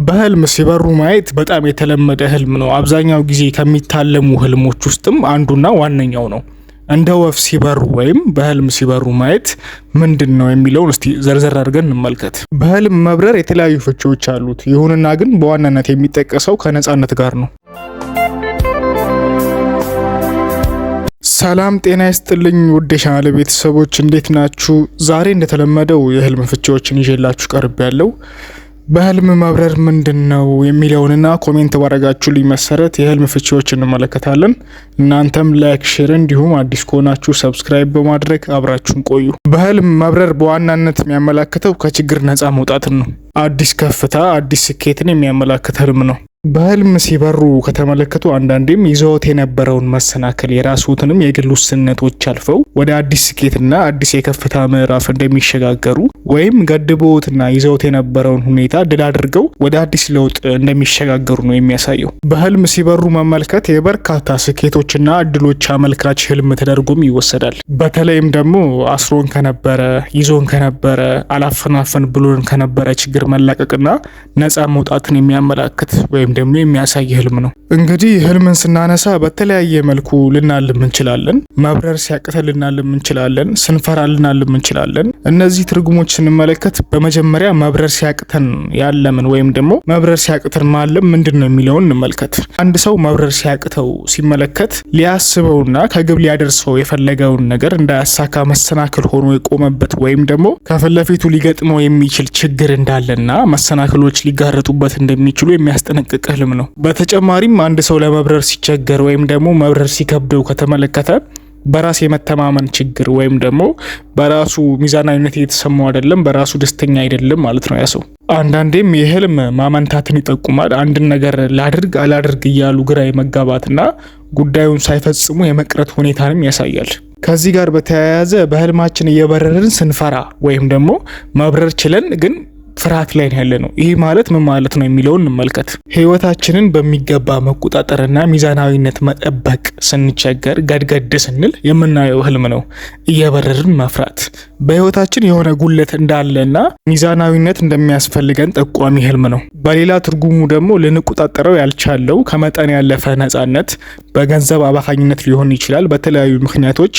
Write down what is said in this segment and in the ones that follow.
በህልም ሲበሩ ማየት በጣም የተለመደ ህልም ነው። አብዛኛው ጊዜ ከሚታለሙ ህልሞች ውስጥም አንዱና ዋነኛው ነው። እንደ ወፍ ሲበሩ ወይም በህልም ሲበሩ ማየት ምንድን ነው የሚለውን እስቲ ዘርዘር አድርገን እንመልከት። በህልም መብረር የተለያዩ ፍቺዎች አሉት። ይሁንና ግን በዋናነት የሚጠቀሰው ከነጻነት ጋር ነው። ሰላም ጤና ይስጥልኝ ውድ የቻናሌ ቤተሰቦች እንዴት ናችሁ? ዛሬ እንደተለመደው የህልም ፍቺዎችን ይዤላችሁ ቀርብ ያለው በህልም መብረር ምንድን ነው የሚለውንና ኮሜንት ባረጋችሁልኝ መሰረት የህልም ፍቺዎችን እንመለከታለን። እናንተም ላይክ፣ ሼር እንዲሁም አዲስ ከሆናችሁ ሰብስክራይብ በማድረግ አብራችሁን ቆዩ። በህልም መብረር በዋናነት የሚያመላክተው ከችግር ነፃ መውጣትን ነው። አዲስ ከፍታ፣ አዲስ ስኬትን የሚያመላክት ህልም ነው። በህልም ሲበሩ ከተመለከቱ አንዳንዴም ይዘውት የነበረውን መሰናክል የራስዎትንም የግል ውስንነቶች አልፈው ወደ አዲስ ስኬትና አዲስ የከፍታ ምዕራፍ እንደሚሸጋገሩ ወይም ገድቦትና ይዘውት የነበረውን ሁኔታ ድል አድርገው ወደ አዲስ ለውጥ እንደሚሸጋገሩ ነው የሚያሳየው። በህልም ሲበሩ መመልከት የበርካታ ስኬቶችና እድሎች አመልካች ህልም ተደርጎም ይወሰዳል። በተለይም ደግሞ አስሮን ከነበረ ይዞን ከነበረ አላፈናፈን ብሎን ከነበረ ችግር መላቀቅና ነፃ መውጣትን የሚያመላክት ወይም ደግሞ የሚያሳይ ህልም ነው። እንግዲህ ህልምን ስናነሳ በተለያየ መልኩ ልናልም እንችላለን። መብረር ሲያቅተን ልናልም እንችላለን። ስንፈራ ልናልም እንችላለን። እነዚህ ትርጉሞች ስንመለከት በመጀመሪያ መብረር ሲያቅተን ያለምን ወይም ደግሞ መብረር ሲያቅተን ማለም ምንድን ነው የሚለውን እንመልከት። አንድ ሰው መብረር ሲያቅተው ሲመለከት ሊያስበውና ከግብ ሊያደርሰው የፈለገውን ነገር እንዳያሳካ መሰናክል ሆኖ የቆመበት ወይም ደግሞ ከፊት ለፊቱ ሊገጥመው የሚችል ችግር እንዳለና መሰናክሎች ሊጋረጡበት እንደሚችሉ የሚያስጠነቅቅ ህልም ነው። በተጨማሪም አንድ ሰው ለመብረር ሲቸገር ወይም ደግሞ መብረር ሲከብደው ከተመለከተ በራስ የመተማመን ችግር ወይም ደግሞ በራሱ ሚዛናዊነት እየተሰማው አይደለም፣ በራሱ ደስተኛ አይደለም ማለት ነው ያ ሰው። አንዳንዴም የህልም ማመንታትን ይጠቁማል። አንድን ነገር ላድርግ አላድርግ እያሉ ግራ የመጋባትና ጉዳዩን ሳይፈጽሙ የመቅረት ሁኔታንም ያሳያል። ከዚህ ጋር በተያያዘ በህልማችን እየበረርን ስንፈራ ወይም ደግሞ መብረር ችለን ግን ፍርሃት ላይ ያለ ነው። ይህ ማለት ምን ማለት ነው የሚለውን እንመልከት። ህይወታችንን በሚገባ መቆጣጠርና ሚዛናዊነት መጠበቅ ስንቸገር ገድገድ ስንል የምናየው ህልም ነው። እየበረርን መፍራት በህይወታችን የሆነ ጉለት እንዳለና ሚዛናዊነት እንደሚያስፈልገን ጠቋሚ ህልም ነው። በሌላ ትርጉሙ ደግሞ ልንቆጣጠረው ያልቻለው ከመጠን ያለፈ ነፃነት በገንዘብ አባካኝነት ሊሆን ይችላል። በተለያዩ ምክንያቶች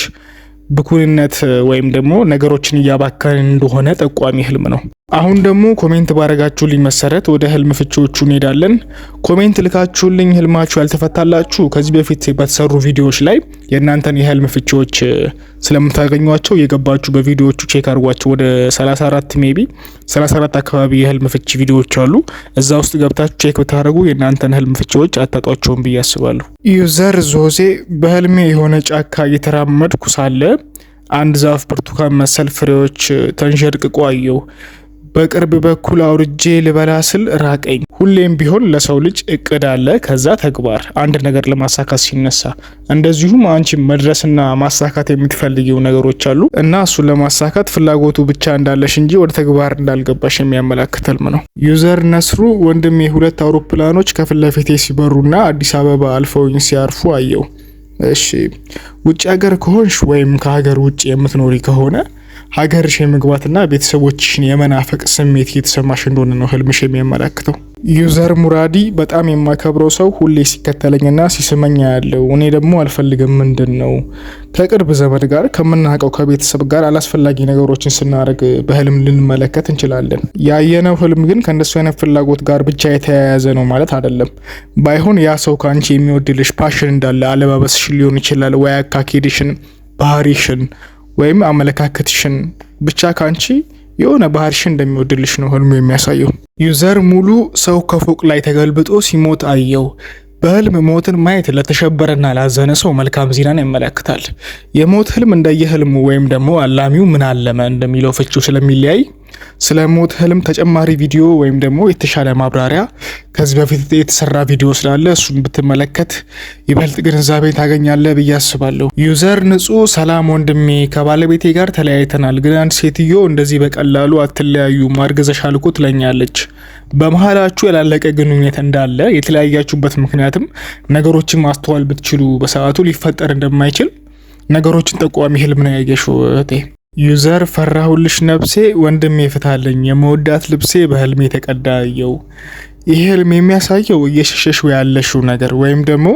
ብኩንነት ወይም ደግሞ ነገሮችን እያባከንን እንደሆነ ጠቋሚ ህልም ነው። አሁን ደግሞ ኮሜንት ባረጋችሁልኝ መሰረት ወደ ህልም ፍቺዎቹ እንሄዳለን። ኮሜንት ልካችሁልኝ ህልማችሁ ያልተፈታላችሁ ከዚህ በፊት በተሰሩ ቪዲዮዎች ላይ የእናንተን የህልም ፍቺዎች ስለምታገኟቸው የገባችሁ በቪዲዮዎቹ ቼክ አድርጓቸው። ወደ 34 አካባቢ የህልም ፍቺ ቪዲዮዎች አሉ። እዛ ውስጥ ገብታችሁ ቼክ ብታደርጉ የእናንተን ህልም ፍቺዎች አታጧቸውም ብዬ አስባለሁ። ዩዘር ዞዜ በህልሜ የሆነ ጫካ እየተራመድኩ ሳለ አንድ ዛፍ ብርቱካን መሰል ፍሬዎች ተንሸርቅቆ አየሁ። በቅርብ በኩል አውርጄ ልበላ ስል ራቀኝ። ሁሌም ቢሆን ለሰው ልጅ እቅድ አለ፣ ከዛ ተግባር፣ አንድ ነገር ለማሳካት ሲነሳ። እንደዚሁም አንቺ መድረስና ማሳካት የምትፈልጊው ነገሮች አሉ እና እሱን ለማሳካት ፍላጎቱ ብቻ እንዳለሽ እንጂ ወደ ተግባር እንዳልገባሽ የሚያመላክት ህልም ነው። ዩዘር ነስሩ ወንድሜ ሁለት አውሮፕላኖች ከፊት ለፊቴ ሲበሩና አዲስ አበባ አልፈውኝ ሲያርፉ አየው። እሺ፣ ውጭ ሀገር ከሆንሽ ወይም ከሀገር ውጭ የምትኖሪ ከሆነ ሀገርሽ የመግባትና ቤተሰቦችሽን የመናፈቅ ስሜት እየተሰማሽ እንደሆነ ነው ህልምሽ የሚያመላክተው። ዩዘር ሙራዲ በጣም የማከብረው ሰው ሁሌ ሲከተለኝና ሲስመኛ ያለው እኔ ደግሞ አልፈልግም። ምንድን ነው? ከቅርብ ዘመድ ጋር ከምናውቀው ከቤተሰብ ጋር አላስፈላጊ ነገሮችን ስናደርግ በህልም ልንመለከት እንችላለን። ያየነው ህልም ግን ከእንደሱ አይነት ፍላጎት ጋር ብቻ የተያያዘ ነው ማለት አይደለም። ባይሆን ያ ሰው ከአንቺ የሚወድልሽ ፓሽን እንዳለ አለባበስሽን ሊሆን ይችላል፣ ወይ አካሄድሽን፣ ባህሪሽን ወይም አመለካከትሽን ብቻ ካንቺ የሆነ ባህሪሽን እንደሚወድልሽ ነው ህልሙ የሚያሳየው። ዩዘር ሙሉ ሰው ከፎቅ ላይ ተገልብጦ ሲሞት አየው። በህልም ሞትን ማየት ለተሸበረና ላዘነ ሰው መልካም ዜናን ያመለክታል። የሞት ህልም እንደየህልሙ ወይም ደግሞ አላሚው ምን አለመ እንደሚለው ፍቺው ስለሚለያይ ስለ ሞት ህልም ተጨማሪ ቪዲዮ ወይም ደግሞ የተሻለ ማብራሪያ ከዚህ በፊት የተሰራ ቪዲዮ ስላለ እሱን ብትመለከት ይበልጥ ግንዛቤ ታገኛለህ ብዬ አስባለሁ። ዩዘር ንጹህ ሰላም ወንድሜ፣ ከባለቤቴ ጋር ተለያይተናል፣ ግን አንድ ሴትዮ እንደዚህ በቀላሉ አትለያዩ ማርገዘሻል እኮ ትለኛለች። በመሃላችሁ ያላለቀ ግንኙነት እንዳለ የተለያያችሁበት ምክንያትም ነገሮችን ማስተዋል ብትችሉ በሰዓቱ ሊፈጠር እንደማይችል ነገሮችን ጠቋሚ ህልም ነው ያየሽው እህቴ። ዩዘር ፈራሁልሽ ነፍሴ ወንድሜ ፍታለኝ፣ የመወዳት ልብሴ በህልሜ ተቀዳየው። ይህ ህልም የሚያሳየው እየሸሸሽው ያለሽው ነገር ወይም ደግሞ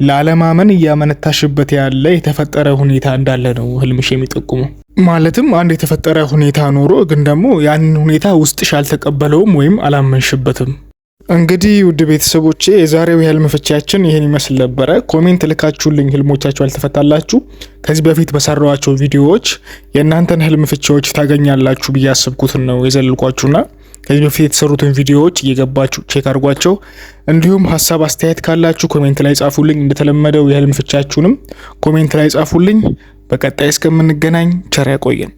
ላለማመን እያመነታሽበት ያለ የተፈጠረ ሁኔታ እንዳለ ነው ህልምሽ የሚጠቁመው። ማለትም አንድ የተፈጠረ ሁኔታ ኖሮ ግን ደግሞ ያንን ሁኔታ ውስጥሽ አልተቀበለውም ወይም አላመንሽበትም። እንግዲህ ውድ ቤተሰቦቼ የዛሬው የህልም ፍቻችን ይህን ይመስል ነበረ። ኮሜንት ልካችሁልኝ ህልሞቻችሁ አልተፈታላችሁ ከዚህ በፊት በሰራኋቸው ቪዲዮዎች የእናንተን ህልም ፍቻዎች ታገኛላችሁ ብዬ አስብኩትን ነው የዘልኳችሁና ከዚህ በፊት የተሰሩትን ቪዲዮዎች እየገባችሁ ቼክ አድርጓቸው። እንዲሁም ሀሳብ አስተያየት ካላችሁ ኮሜንት ላይ ጻፉልኝ። እንደተለመደው የህልም ፍቻችሁንም ኮሜንት ላይ ጻፉልኝ። በቀጣይ እስከምንገናኝ ቸር ያቆየን።